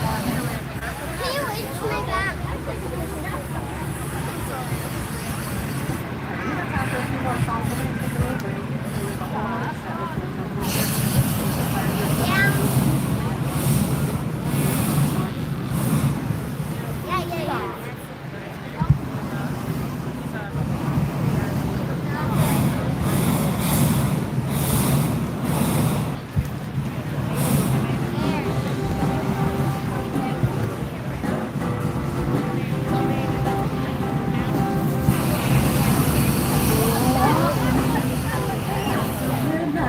Can you reach my back? Yeah. Yeah.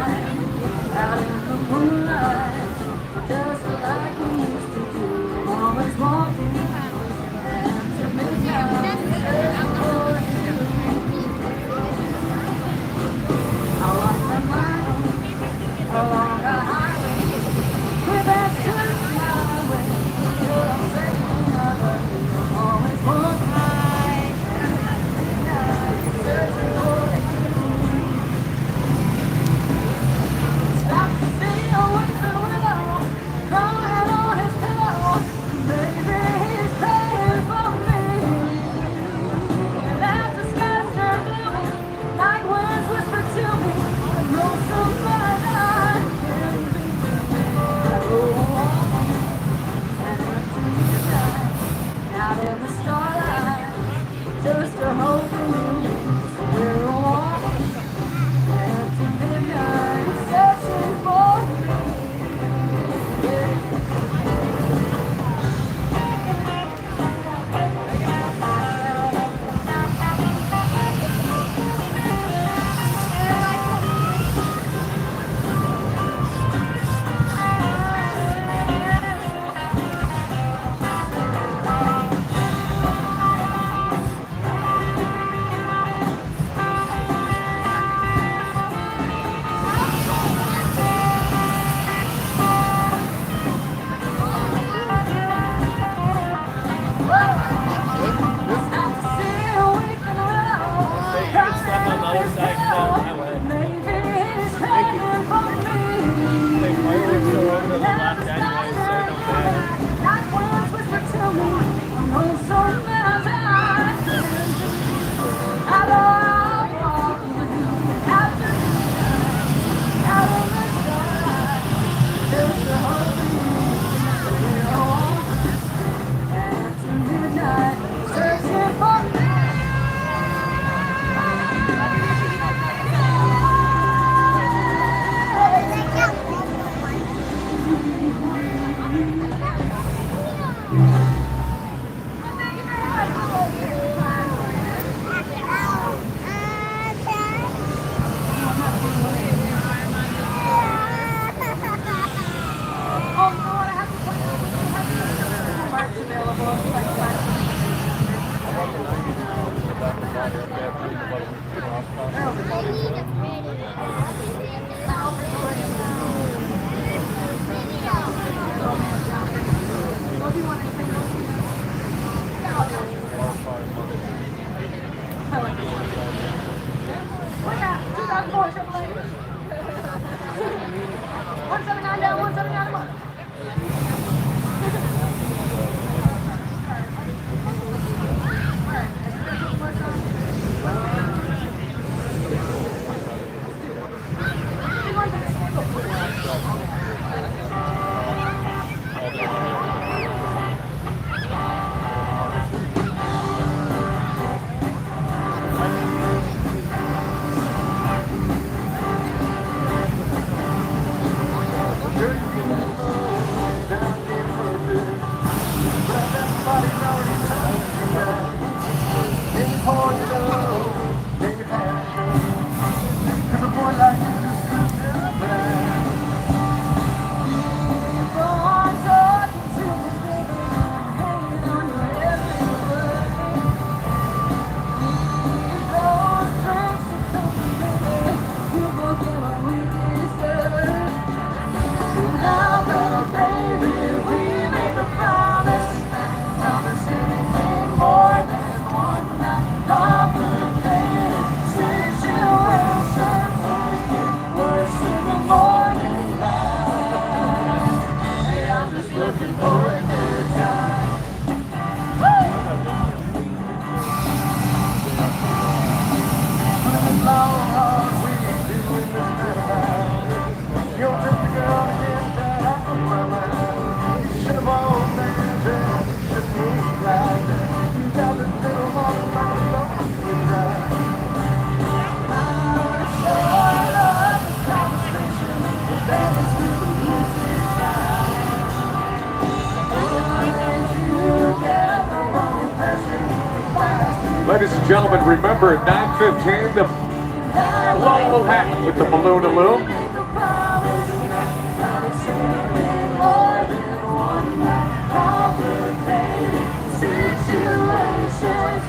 Ladies and gentlemen, remember at 9:15, the blow will happen with the balloon illume.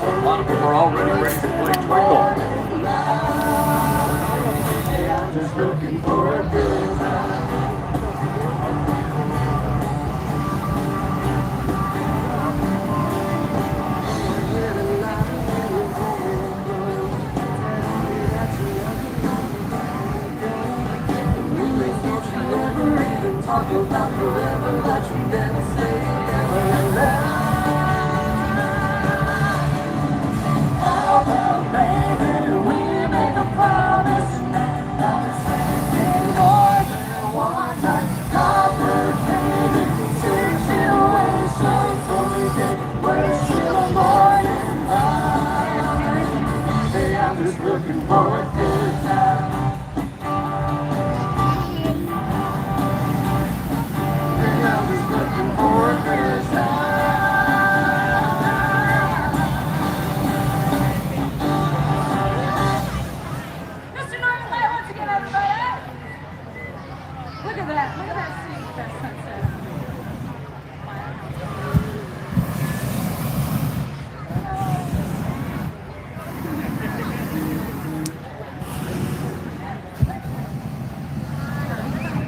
A lot of them are already ready to play Twinkle. Just looking for a good time. Talk about forever, but you never say never. Oh, baby, we make a promise of something more than one night. Complicated situations, only get worse in the morning light. Hey, I'm just looking for a good time. Look at that scene with that sunset.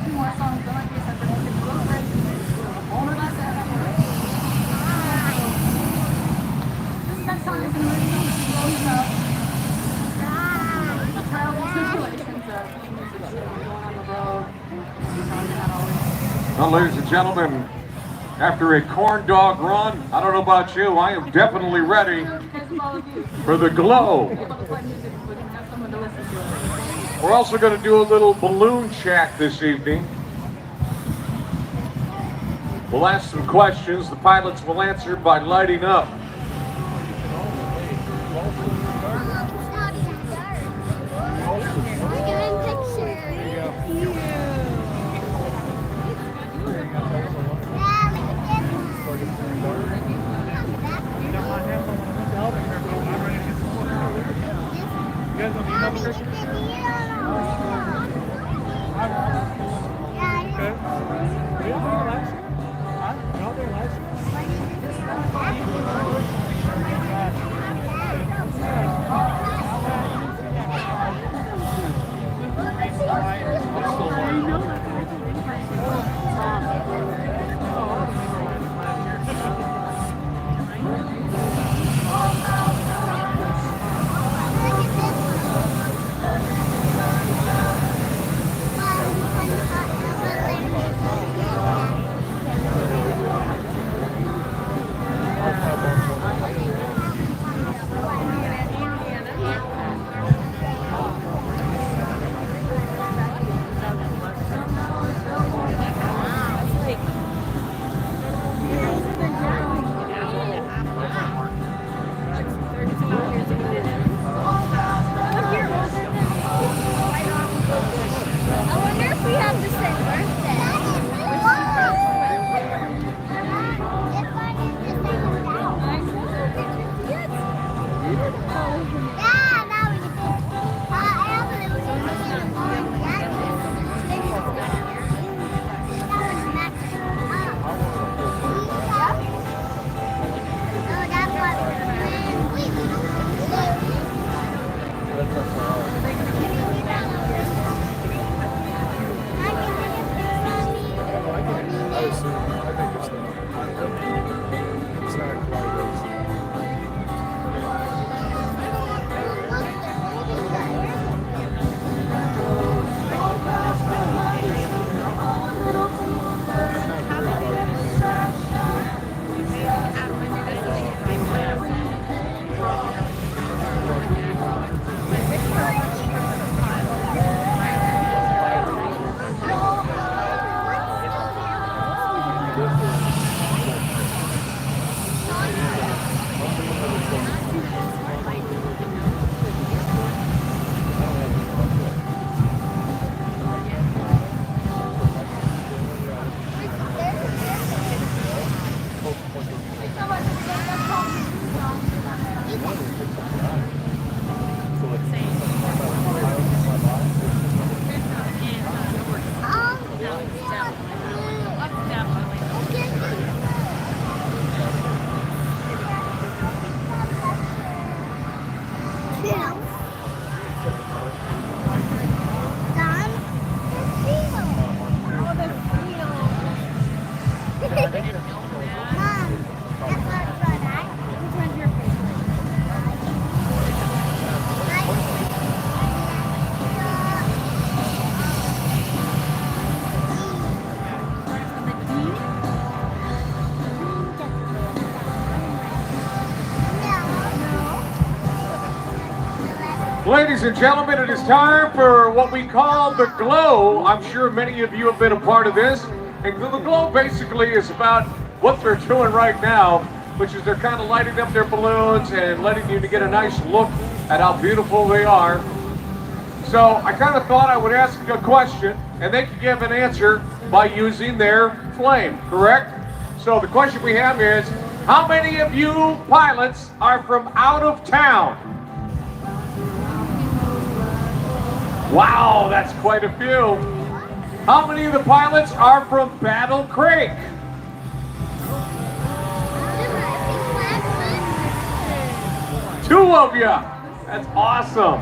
Two more songs done like this, I think it's a little break. Older than that. This next song is in the movie, travel situations of going on the road. Well, ladies and gentlemen, after a corn dog run, I don't know about you, I am definitely ready for the glow. We're also going to do a little balloon chat this evening. We'll ask some questions. The pilots will answer by lighting up. Ladies and gentlemen, it is time for what we call the glow. I'm sure many of you have been a part of this. And the glow basically is about what they're doing right now, which is they're kind of lighting up their balloons and letting you to get a nice look at how beautiful they are. So I kind of thought I would ask a question and they could give an answer by using their flame, correct? So the question we have is, how many of you pilots are from out of town? Wow, that's quite a few. How many of the pilots are from Battle Creek? Two of you. That's awesome.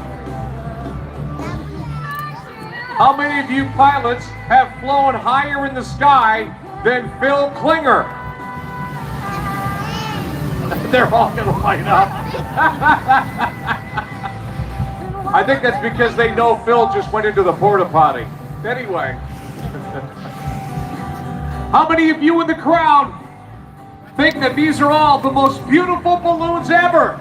How many of you pilots have flown higher in the sky than Phil Klinger? They're all going to light up. I think that's because they know Phil just went into the porta potty. Anyway. How many of you in the crowd think that these are all the most beautiful balloons ever?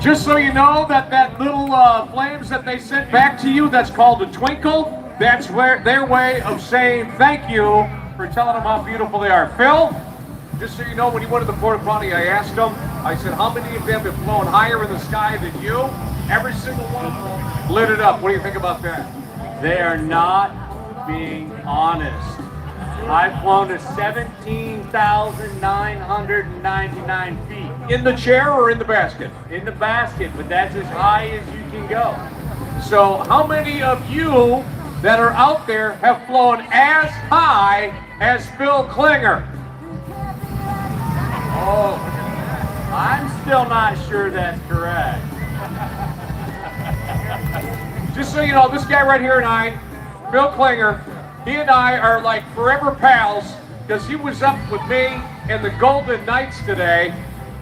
Just so you know that little flames that they sent back to you, that's called a twinkle. That's their way of saying thank you for telling them how beautiful they are. Phil, just so you know, when you went to the porta potty, I asked them, I said, how many of them have flown higher in the sky than you? Every single one of them lit it up. What do you think about that? They are not being honest. I've flown to 17,999 feet. In the chair or in the basket? In the basket, but that's as high as you can go. So how many of you that are out there have flown as high as Phil Klinger? Oh, I'm still not sure that's correct. Just so you know, this guy right here and I, Phil Klinger, he and I are like forever pals because he was up with me and the Golden Knights today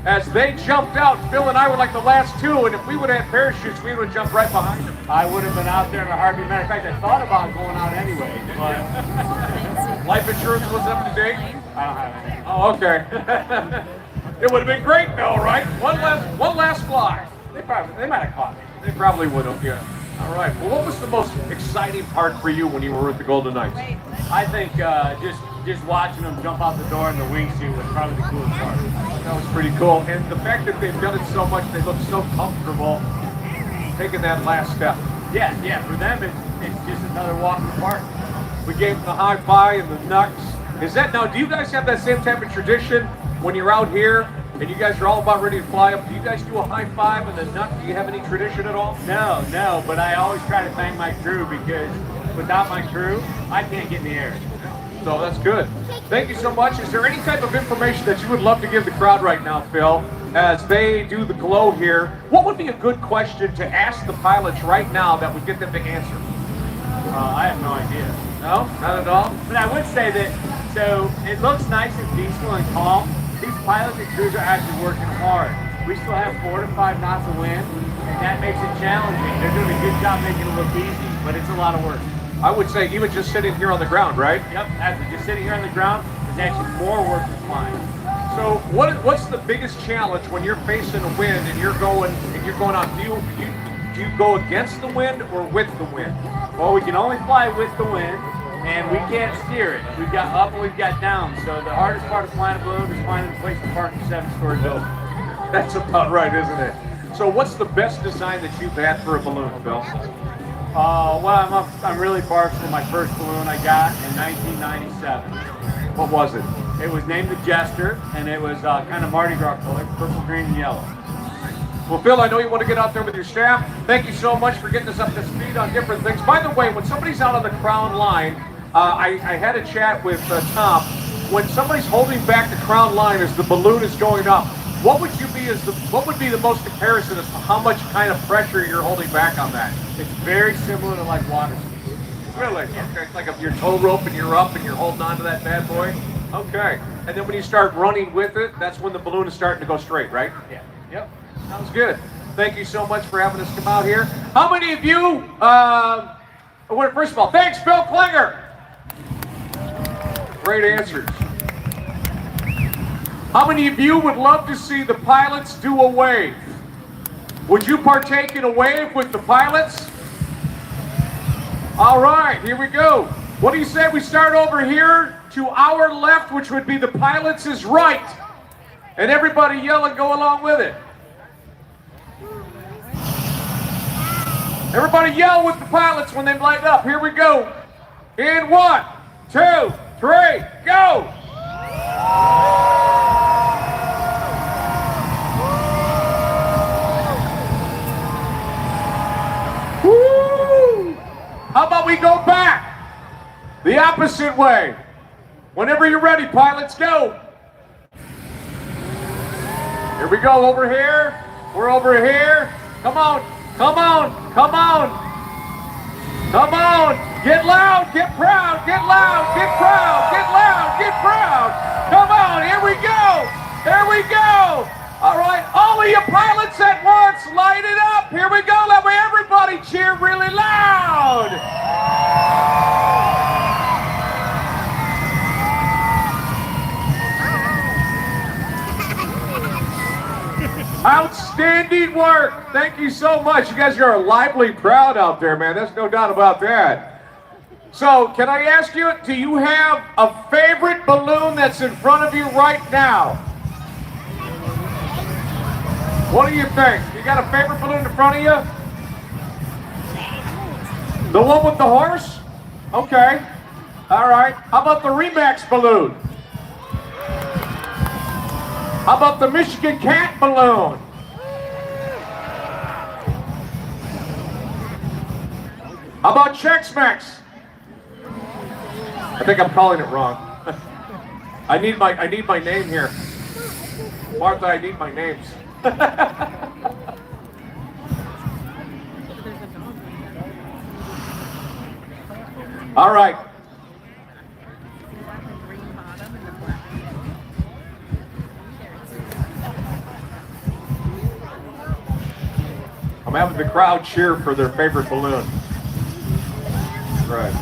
as they jumped out. Phil and I were like the last two, and if we would have had parachutes, we would have jumped right behind them. I would have been out there in a heartbeat. Matter of fact, I thought about going out anyway, but Life insurance was up to date? I don't have any. Oh, okay. It would have been great though, right? One last fly. They might have caught me. They probably would have, yeah. All right. Well, what was the most exciting part for you when you were with the Golden Knights? I think just watching them jump out the door in the wingsuit was probably the coolest part. That was pretty cool. And the fact that they've done it so much, they look so comfortable taking that last step. Yeah. For them, it's just another walk in the park. We gave them the high five and the knucks. Is that now? Do you guys have that same type of tradition when you're out here and you guys are all about ready to fly up? Do you guys do a high five and the knuck? Do you have any tradition at all? No, but I always try to thank my crew because without my crew, I can't get in the air. So that's good. Thank you so much. Is there any type of information that you would love to give the crowd right now, Phil, as they do the glow here? What would be a good question to ask the pilots right now that would get them to answer? I have no idea. No? Not at all? But I would say that, so it looks nice and peaceful and calm. These pilots and crews are actually working hard. We still have 4 to 5 knots of wind, and that makes it challenging. They're doing a good job making it look easy, but it's a lot of work. I would say even just sitting here on the ground, right? Yep, after just sitting here on the ground, there's actually more work than flying. So what's the biggest challenge when you're facing a wind and you're going out? Do you go against the wind or with the wind? Well, we can only fly with the wind, and we can't steer it. We've got up and we've got down. So the hardest part of flying a balloon is finding a place to park a 7-story building. That's about right, isn't it? So what's the best design that you've had for a balloon, Phil? Well, I'm really partial to my first balloon I got in 1997. What was it? It was named the Jester, and it was kind of Mardi Gras color, purple, green, and yellow. Well, Phil, I know you want to get out there with your staff. Thank you so much for getting us up to speed on different things. By the way, when somebody's out on the crown line, I had a chat with Tom. When somebody's holding back the crown line as the balloon is going up, what would be the most comparison as to how much kind of pressure you're holding back on that? It's very similar to like water ski. Really? Okay. It's like if you're tow rope and you're up and you're holding on to that bad boy? Okay. And then when you start running with it, that's when the balloon is starting to go straight, right? Yeah. Yep. Sounds good. Thank you so much for having us come out here. How many of you, first of all, thanks, Phil Klinger. Great answers. How many of you would love to see the pilots do a wave? Would you partake in a wave with the pilots? All right, here we go. What do you say we start over here to our left, which would be the pilots' right, and everybody yell and go along with it. Everybody yell with the pilots when they light up. Here we go. In 1, 2, 3, go! Woo! How about we go back the opposite way? Whenever you're ready, pilots, go. Here we go, over here. We're over here. Come on, come on, come on. Come on. Get loud, get proud, get loud, get proud, get loud, get proud. Come on, here we go. Here we go. All right, all of you pilots at once, light it up. Here we go. Let me everybody cheer really loud. Outstanding work. Thank you so much. You guys are lively proud out there, man. There's no doubt about that. So, can I ask you, do you have a favorite balloon that's in front of you right now? What do you think? You got a favorite balloon in front of you? The one with the horse? Okay. All right. How about the Remax balloon? How about the Michigan Cat balloon? How about Chex-Mex? I think I'm calling it wrong. I need my name here. Martha, I need my names. All right. I'm having the crowd cheer for their favorite balloon. Right.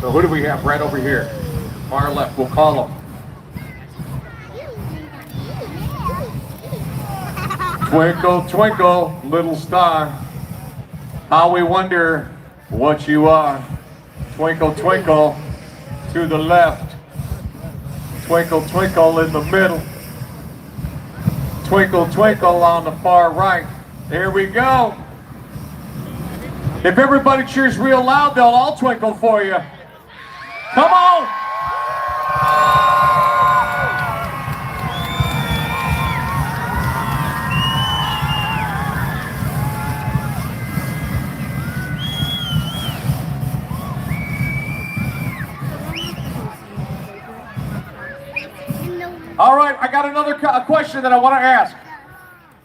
So who do we have right over here? Far left, we'll call them. Twinkle, twinkle, little star, how we wonder what you are. Twinkle, twinkle, to the left. Twinkle, twinkle in the middle. Twinkle, twinkle on the far right. There we go. If everybody cheers real loud, they'll all twinkle for you. Come on. All right, I got another question that I want to ask.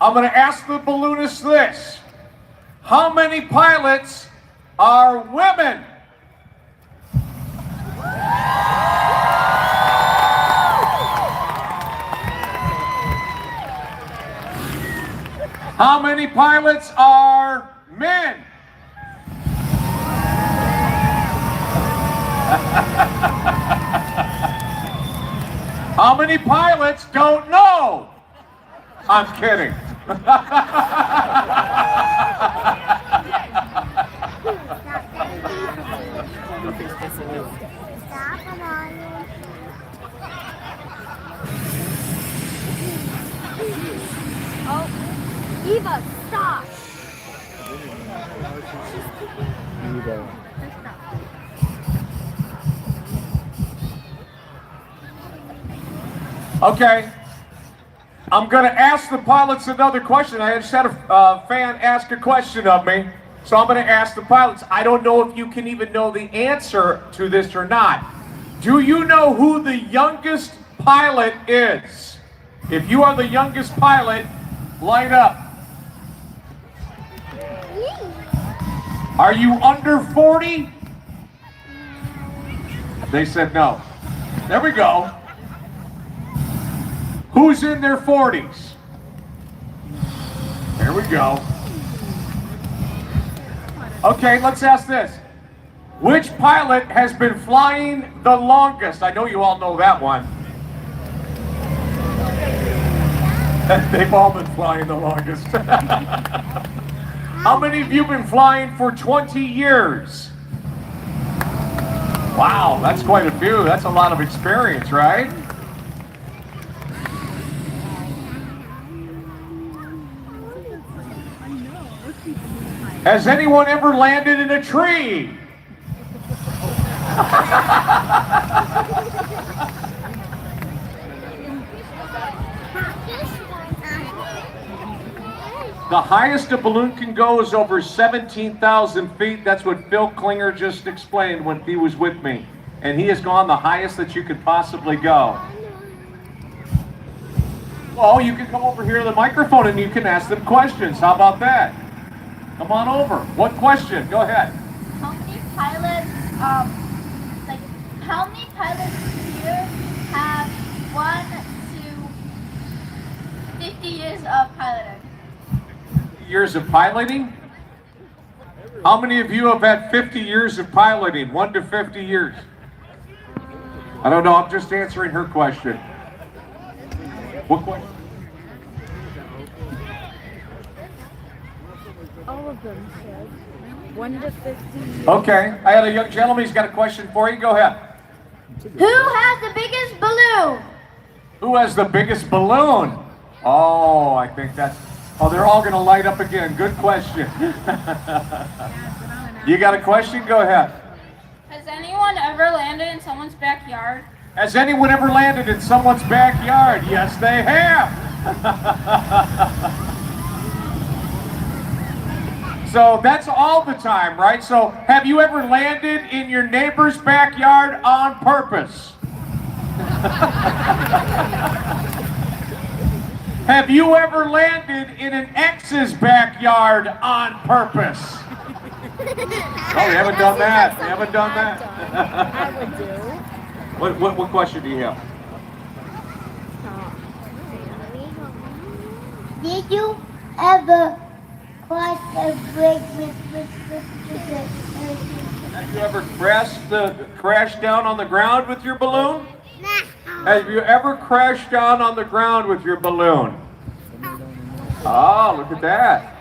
I'm going to ask the balloonists this. How many pilots are women? How many pilots are men? How many pilots don't know? I'm kidding. Oh, Eva, stop. Okay, I'm going to ask the pilots another question. I just had a fan ask a question of me, so I'm going to ask the pilots. I don't know if you can even know the answer to this or not. Do you know who the youngest pilot is? If you are the youngest pilot, light up. Are you under 40? They said no. There we go. Who's in their 40s? There we go. Okay, let's ask this. Which pilot has been flying the longest? I know you all know that one. They've all been flying the longest. How many of you have been flying for 20 years? Wow, that's quite a few. That's a lot of experience, right? Has anyone ever landed in a tree? The highest a balloon can go is over 17,000 feet. That's what Phil Klinger just explained when he was with me. And he has gone the highest that you could possibly go. Well, you can come over here to the microphone and you can ask them questions. How about that? Come on over. What question? Go ahead. How many pilots, how many pilots here have 1 to 50 years of piloting? Years of piloting? How many of you have had 50 years of piloting? 1 to 50 years? I don't know. I'm just answering her question. What question? All of them said 1 to 50. Okay. I had a young gentleman. He's got a question for you. Go ahead. Who has the biggest balloon? Who has the biggest balloon? Oh, I think that's... Oh, they're all going to light up again. Good question. You got a question? Go ahead. Has anyone ever landed in someone's backyard? Has anyone ever landed in someone's backyard? Yes, they have. So that's all the time, right? So have you ever landed in your neighbor's backyard on purpose? Have you ever landed in an ex's backyard on purpose? Oh, you haven't done that. You haven't done that. I would do. What question do you have? Did you ever cross a bridge with Have you ever crashed down on the ground with your balloon? Have you ever crashed down on the ground with your balloon? Oh, look at that.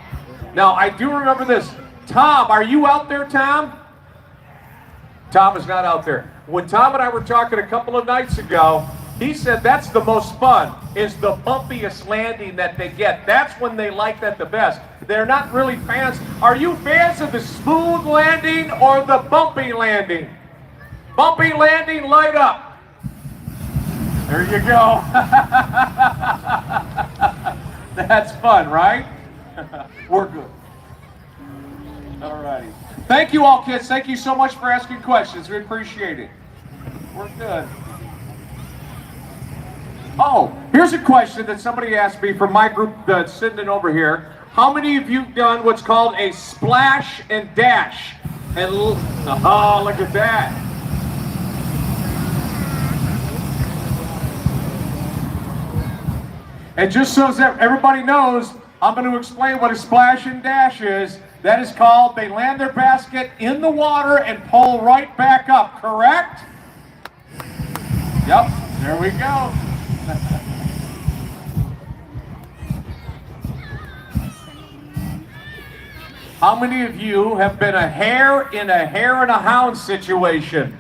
Now, I do remember this. Tom, are you out there, Tom? Tom is not out there. When Tom and I were talking a couple of nights ago, he said that's the most fun, is the bumpiest landing that they get. That's when they like that the best. They're not really fans. Are you fans of the smooth landing or the bumpy landing? Bumpy landing, light up. There you go. That's fun, right? We're good. All righty. Thank you all, kids. Thank you so much for asking questions. We appreciate it. We're good. Oh, here's a question that somebody asked me from my group that's sitting over here. How many of you have done what's called a splash and dash? And oh, look at that. And just so that everybody knows, I'm going to explain what a splash and dash is. That is called, they land their basket in the water and pull right back up, correct? Yep, there we go. How many of you have been a hare in a hare and a hound situation?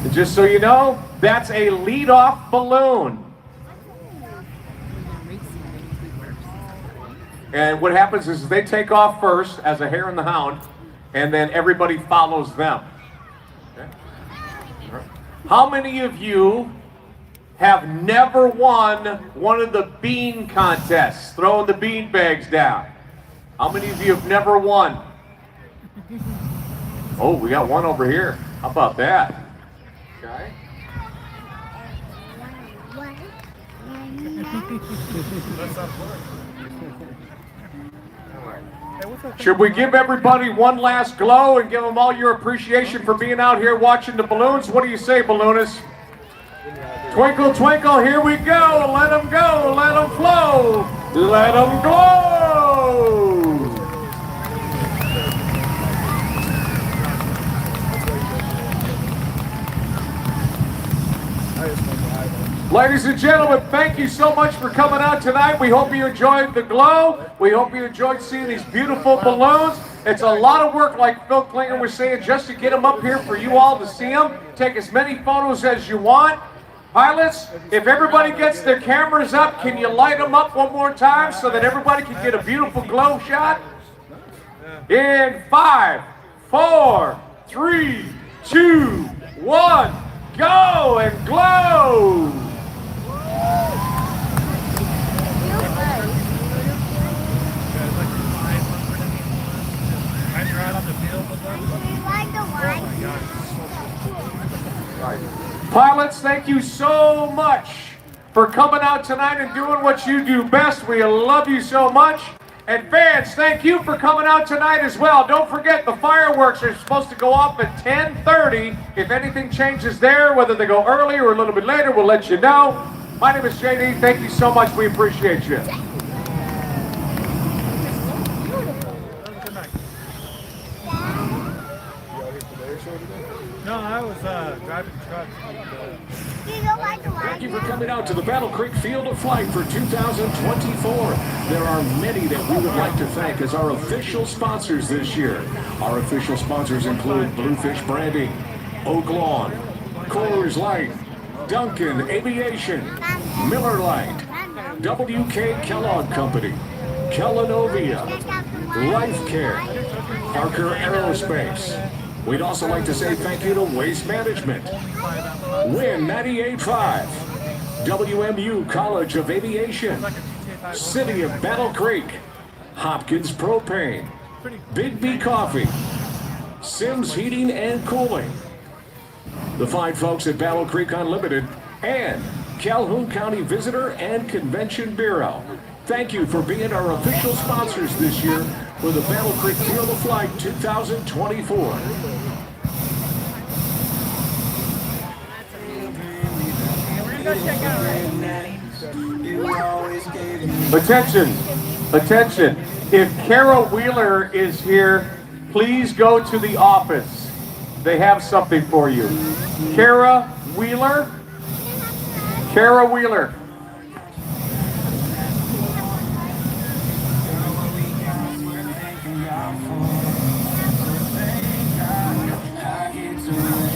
And just so you know, that's a lead-off balloon. And what happens is they take off first as a hare and the hound, and then everybody follows them. Okay. How many of you have never won one of the bean contests, throwing the bean bags down? How many of you have never won? Oh, we got one over here. How about that? Okay. Should we give everybody one last glow and give them all your appreciation for being out here watching the balloons? What do you say, balloonists? Twinkle, twinkle, here we go. Let them go. Let them flow. Let them glow. Ladies and gentlemen, thank you so much for coming out tonight. We hope you enjoyed the glow. We hope you enjoyed seeing these beautiful balloons. It's a lot of work, like Phil Klinger was saying, just to get them up here for you all to see them. Take as many photos as you want. Pilots, if everybody gets their cameras up, can you light them up one more time so that everybody can get a beautiful glow shot? In 5, 4, 3, 2, 1, go and glow! Pilots, thank you so much for coming out tonight and doing what you do best. We love you so much. And fans, thank you for coming out tonight as well. Don't forget, the fireworks are supposed to go off at 10:30. If anything changes there, whether they go early or a little bit later, we'll let you know. My name is JD. Thank you so much. We appreciate you. No, I was driving truck. Thank you for coming out to the Battle Creek Field of Flight for 2024. There are many that we would like to thank as our official sponsors this year. Our official sponsors include Bluefish Branding, Oak Lawn, Coors Light, Duncan Aviation, Miller Lite, WK Kellogg Company, Kellenovia, Life Care, Parker Aerospace. We'd also like to say thank you to Waste Management, Win 98.5, WMU College of Aviation, City of Battle Creek, Hopkins Propane, Big B Coffee, Sims Heating and Cooling, the fine folks at Battle Creek Unlimited, and Calhoun County Visitor and Convention Bureau. Thank you for being our official sponsors this year for the Battle Creek Field of Flight 2024. Attention, attention. If Kara Wheeler is here, please go to the office. They have something for you. Kara Wheeler. Kara Wheeler.